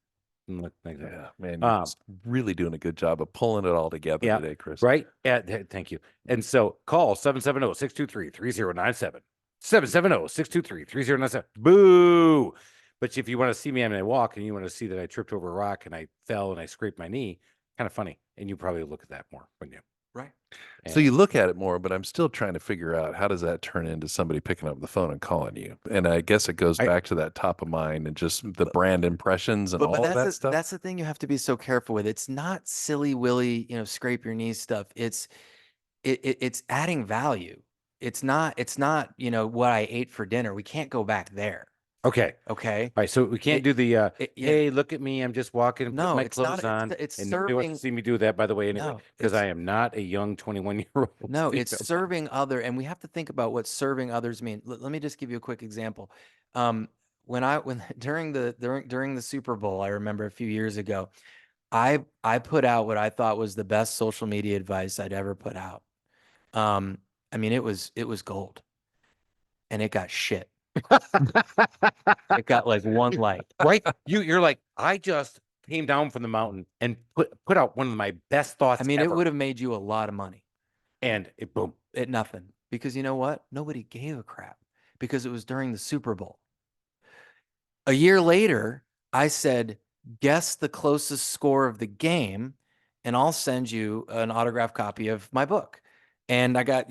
S1: and look like that.
S2: Yeah, man, you're just really doing a good job of pulling it all together today, Chris.
S1: Right? Thank you. And so call 770-623-3097. 770-623-3097. Boo. But if you want to see me on my walk and you want to see that I tripped over a rock and I fell and I scraped my knee, kind of funny. And you probably look at that more, wouldn't you?
S3: Right.
S2: So you look at it more, but I'm still trying to figure out how does that turn into somebody picking up the phone and calling you? And I guess it goes back to that top of mind and just the brand impressions and all of that stuff.
S3: That's the thing you have to be so careful with. It's not silly willy, scrape your knees stuff. It's adding value. It's not, what I ate for dinner. We can't go back there.
S1: Okay.
S3: Okay.
S1: All right. So we can't do the hey, look at me. I'm just walking and putting my
S3: it's not,
S1: clothes on.
S3: it's
S1: and nobody wants to see me do that, by the way, anyway, because I am not a young 21-year-old.
S3: No, it's serving other, and we have to think about what serving others mean. Let me just give you a quick example. During the Super Bowl, I remember a few years ago, I put out what I thought was the best social media advice I'd ever put out. I mean, it was gold, and it got shit. It got like one like.
S1: Right? You're like, I just came down from the mountain and put out one of my best thoughts.
S3: I mean,
S1: ever.
S3: it would have made you a lot of money.
S1: And it boom.
S3: It nothing. Because you know what? Nobody gave a crap because it was during the Super Bowl. A year later, I said, guess the closest score of the game, and I'll send you an autographed copy of my book. And I got,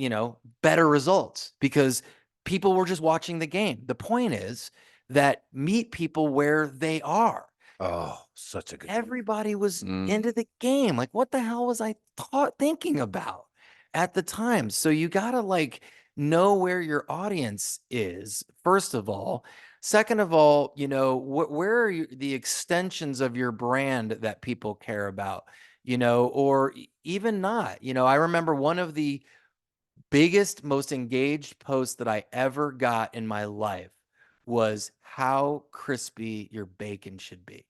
S3: better results because people were just watching the game. The point is that meet people where they are.
S1: Oh, such a good
S3: Everybody was into the game. Like, what the hell was I thinking about at the time? So you got to know where your audience is, first of all. Second of all, where are the extensions of your brand that people care about, or even not. I remember one of the biggest, most engaged posts that I ever got in my life was how crispy your bacon should be.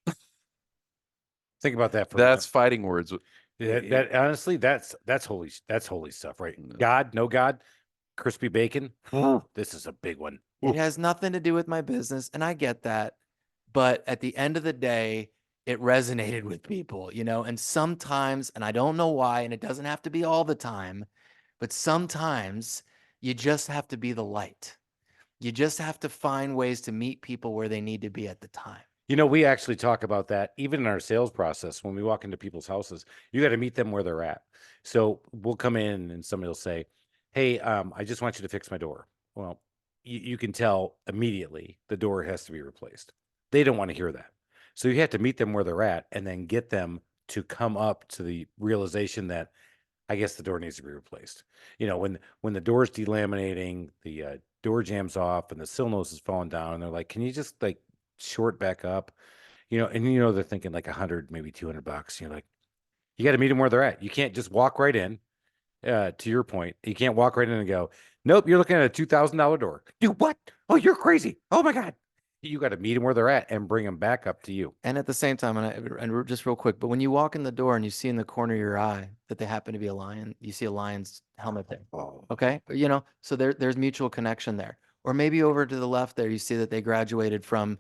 S1: Think about that.
S2: That's fighting words.
S1: That honestly, that's holy stuff, right? God, no God, crispy bacon. This is a big one.
S3: It has nothing to do with my business, and I get that. But at the end of the day, it resonated with people, and sometimes, and I don't know why, and it doesn't have to be all the time, but sometimes you just have to be the light. You just have to find ways to meet people where they need to be at the time.
S1: We actually talk about that even in our sales process. When we walk into people's houses, you got to meet them where they're at. So we'll come in and somebody will say, hey, I just want you to fix my door. Well, you can tell immediately the door has to be replaced. They don't want to hear that. So you have to meet them where they're at and then get them to come up to the realization that I guess the door needs to be replaced. When the door's delaminating, the door jams off and the sill nose is falling down and they're like, can you just short back up? And they're thinking like $100, maybe $200. You're like, you got to meet them where they're at. You can't just walk right in to your point, you can't walk right in and go, nope, you're looking at a $2,000 door. Dude, what? Oh, you're crazy. Oh my God. You got to meet them where they're at and bring them back up to you.
S3: And at the same time, and just real quick, but when you walk in the door and you see in the corner of your eye that they happen to be a lion, you see a lion's helmet there.
S1: Oh,
S3: Okay. So there's mutual connection there. Or maybe over to the left there, you see that they graduated from,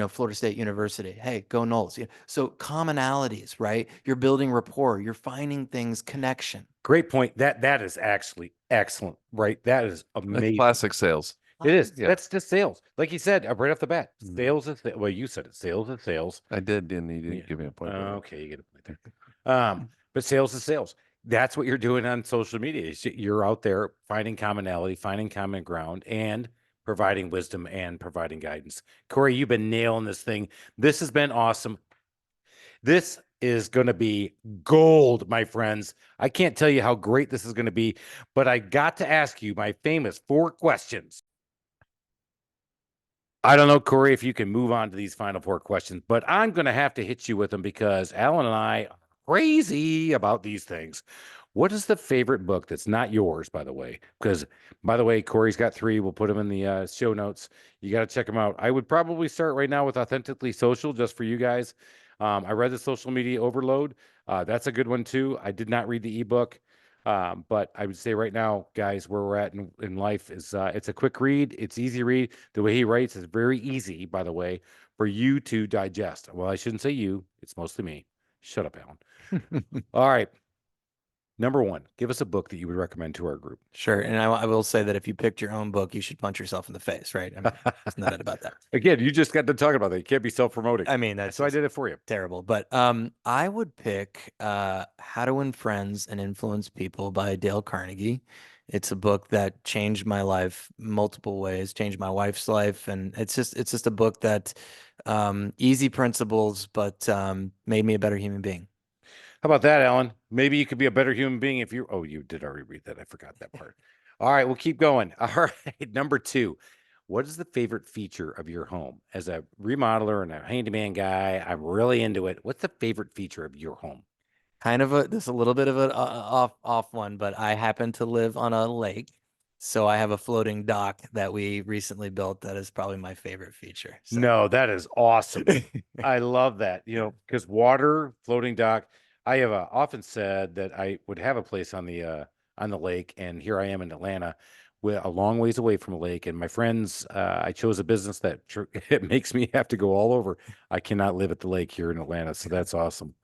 S3: Florida State University. Hey, go Knowles. So commonalities, right? You're building rapport. You're finding things, connection.
S1: great point. That is actually excellent, right? That is amazing.
S2: Classic sales.
S1: It is.
S2: Yeah.
S1: That's just sales. Like you said, right off the bat,
S2: Mhm.
S1: sales is, well, you said it. Sales is sales.
S2: I did, and you didn't
S1: Yeah.
S2: give me a point.
S1: Okay, you get a point there. But sales is sales. That's what you're doing on social media. You're out there finding commonality, finding common ground, and providing wisdom and providing guidance. Corey, you've been nailing this thing. This has been awesome. This is going to be gold, my friends. I can't tell you how great this is going to be, but I got to ask you my famous 4 questions. I don't know, Corey, if you can move on to these final 4 questions, but I'm going to have to hit you with them because Alan and I are crazy about these things. What is the favorite book that's not yours, by the way? Because, by the way, Corey's got 3. We'll put them in the show notes. You got to check them out. I would probably start right now with Authentically Social, just for you guys. I read the Social Media Overload. That's a good one, too. I did not read the ebook. But I would say right now, guys, where we're at in life is it's a quick read. It's easy read. The way he writes is very easy, by the way, for you to digest. Well, I shouldn't say you. It's mostly me. Shut up, Alan. All right. Number 1, give us a book that you would recommend to our group.
S3: Sure. And I will say that if you picked your own book, you should punch yourself in the face, right? I mean, it's not about that.
S1: Again, you just got to talk about that. You can't be self-promoting.
S3: I mean, that's
S1: so I did it for you.
S3: Terrible. But I would pick How to Win Friends and Influence People by Dale Carnegie. It's a book that changed my life multiple ways, changed my wife's life, and it's just a book that easy principles, but made me a better human being.
S1: How about that, Alan? Maybe you could be a better human being if you. Oh, you did already read that. I forgot that part. All right, we'll keep going. All right, number 2. What is the favorite feature of your home? As a remodeler and a handyman guy, I'm really into it. What's the favorite feature of your home?
S3: Kind of this a little bit of an off one, but I happen to live on a lake, so I have a floating dock that we recently built. That is probably my favorite feature. So.
S1: No, that is awesome. I love that. Because water, floating dock. I have often said that I would have a place on the lake, and here I am in Atlanta, a long ways away from a lake. And my friends, I chose a business that it makes me have to go all over. I cannot live at the lake here in Atlanta, so that's awesome.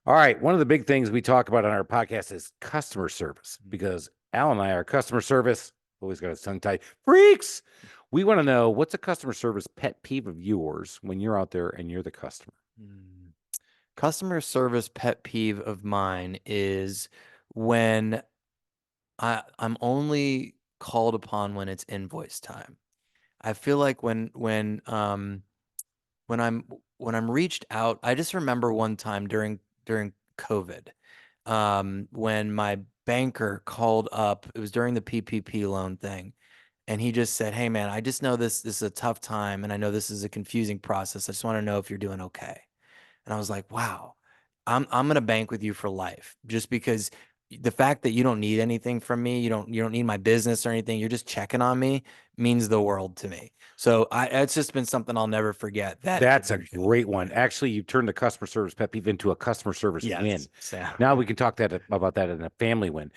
S1: All right, one of the big things we talk about on our podcast is customer service, because Al and I are customer service. Always got a tongue tied freaks. We want to know, what's a customer service pet peeve of yours when you're out there and you're the customer?
S3: Customer service pet peeve of mine is when I'm only called upon when it's invoice time. I feel like when I'm reached out, I just remember one time during COVID, when my banker called up. It was during the PPP loan thing, and he just said, "Hey man, I just know this is a tough time, and I know this is a confusing process. I just want to know if you're doing okay." And I was like, wow, I'm gonna bank with you for life, just because the fact that you don't need anything from me, you don't need my business or anything, you're just checking on me, means the world to me. So it's just been something I'll never forget.
S1: That's a great one. Actually, you turned the customer service pet peeve into a customer service win. Now we can talk about that in a family win.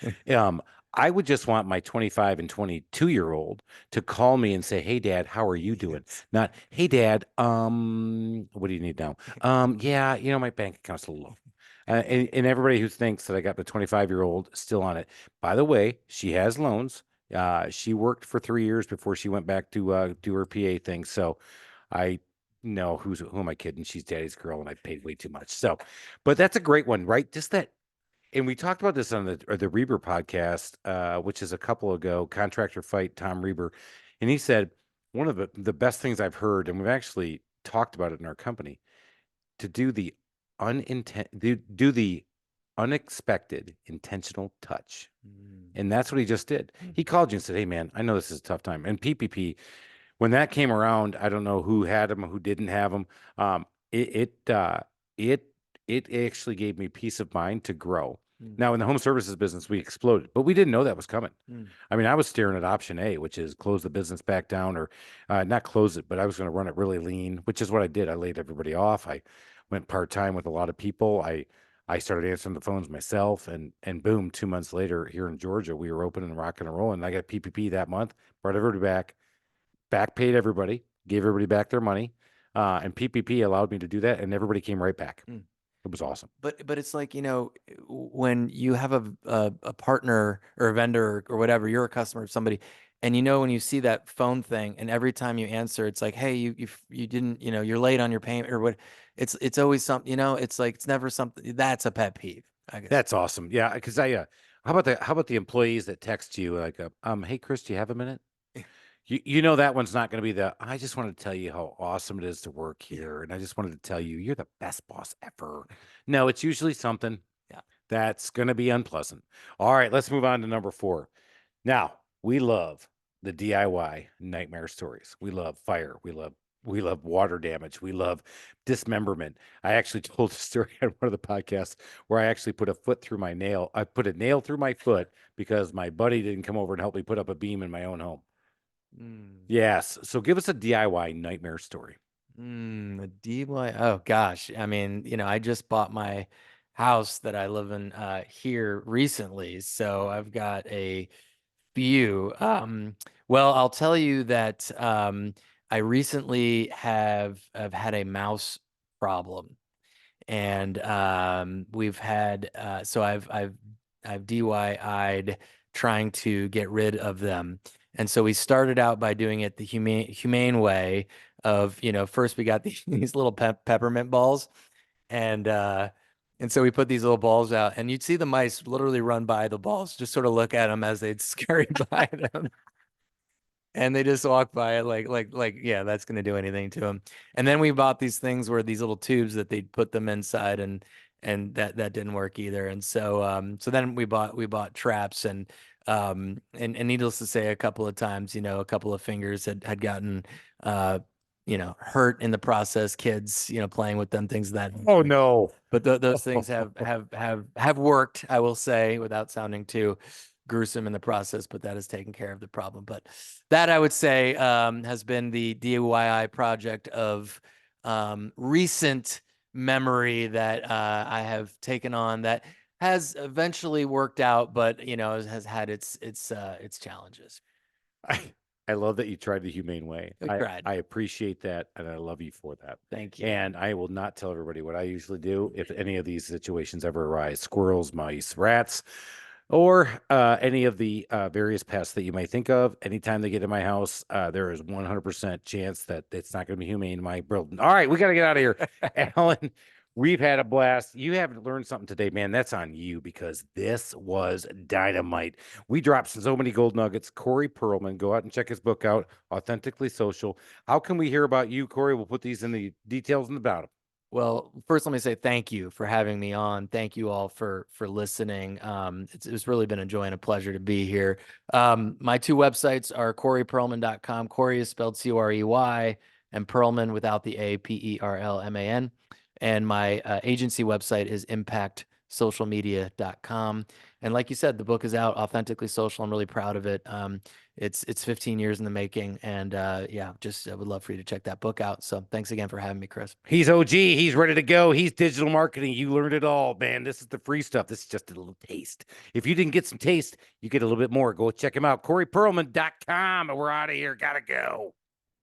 S1: I would just want my 25 and 22-year-old to call me and say, "Hey Dad, how are you doing?" Not, "Hey Dad, what do you need now?" Yeah, my bank account's a little low. And everybody who thinks that I got the 25-year-old still on it. By the way, she has loans. She worked for 3 years before she went back to do her PA thing. So I know who am I kidding? She's daddy's girl, and I paid way too much. So, but that's a great one, right? Just that. And we talked about this on the Reber podcast, which is a couple ago, Contractor Fight, Tom Reber. And he said, one of the best things I've heard, and we've actually talked about it in our company, to do the do the unexpected intentional touch. And that's what he just did. He called you and said, "Hey man, I know this is a tough time." And PPP, when that came around, I don't know who had them, who didn't have them. It actually gave me peace of mind to grow. Now, in the home services business, we exploded, but we didn't know that was coming. I mean, I was staring at option A, which is close the business back down, or not close it, but I was going to run it really lean, which is what I did. I laid everybody off. I went part-time with a lot of people. I started answering the phones myself, and boom, 2 months later here in Georgia, we were open and rocking and rolling. I got PPP that month, brought everybody back paid everybody, gave everybody back their money, and PPP allowed me to do that, and everybody came right back. It was awesome.
S3: But it's like, when you have a partner or a vendor or whatever, you're a customer of somebody, and when you see that phone thing, and every time you answer, it's like, hey, you didn't, you're late on your payment or what. It's always something, it's like, it's never something that's a pet peeve, I guess.
S1: That's awesome. Yeah, because how about the employees that text you like, hey Chris, do you have a minute? That one's not going to be I just wanted to tell you how awesome it is to work here. And I just wanted to tell you, you're the best boss ever. No, it's usually something that's going to be unpleasant. All right, let's move on to number 4. Now, we love the DIY nightmare stories. We love fire. We love water damage. We love dismemberment. I actually told a story on one of the podcasts where I actually put a foot through my nail. I put a nail through my foot because my buddy didn't come over and help me put up a beam in my own home. Yes. So give us a DIY nightmare story.
S3: A DIY. Oh gosh. I mean, I just bought my house that I live in here recently, so I've got a few. Well, I'll tell you that I recently have had a mouse problem, and we've had so I've DIY'd trying to get rid of them. And so we started out by doing it the humane way of, first we got these little peppermint balls, and so we put these little balls out, and you'd see the mice literally run by the balls, just sort of look at them as they'd scurry by them. And they just walk by it like, yeah, that's going to do anything to them. And then we bought these things where these little tubes that they'd put them inside, and that didn't work either. And so then we bought traps, and needless to say, a couple of times, a couple of fingers had gotten hurt in the process, kids, playing with them, things that.
S1: Oh no.
S3: But those things have worked, I will say, without sounding too gruesome in the process, but that has taken care of the problem. But that, I would say, has been the DIY project of recent memory that I have taken on, that has eventually worked out, but has had its challenges.
S1: I love that you tried the humane way.
S3: tried.
S1: I appreciate that, and I love you for that.
S3: Thank you.
S1: And I will not tell everybody what I usually do if any of these situations ever arise: squirrels, mice, rats, or any of the various pests that you might think of. Anytime they get in my house, there is 100% chance that it's not going to be humane in my building. All right, we got to get out of here. Alan, we've had a blast. You haven't learned something today, man. That's on you, because this was dynamite. We dropped so many gold nuggets. Corey Perlman, go out and check his book out, Authentically Social. How can we hear about you, Corey? We'll put these in the details in the bottom.
S3: Well, first, let me say thank you for having me on. Thank you all for listening. It's really been a joy and a pleasure to be here. My 2 websites are CoreyPerlman.com. Corey is spelled Corey, and Perlman without the A, Perlman. And my agency website is impactsocialmedia.com. And like you said, the book is out, Authentically Social. I'm really proud of it. It's 15 years in the making, and I would love for you to check that book out. So thanks again for having me, Chris.
S1: He's OG. He's ready to go. He's digital marketing. You learned it all, man. This is the free stuff. This is just a little taste. If you didn't get some taste, you get a little bit more. Go check him out, CoreyPerlman.com. And we're out of here. Gotta go.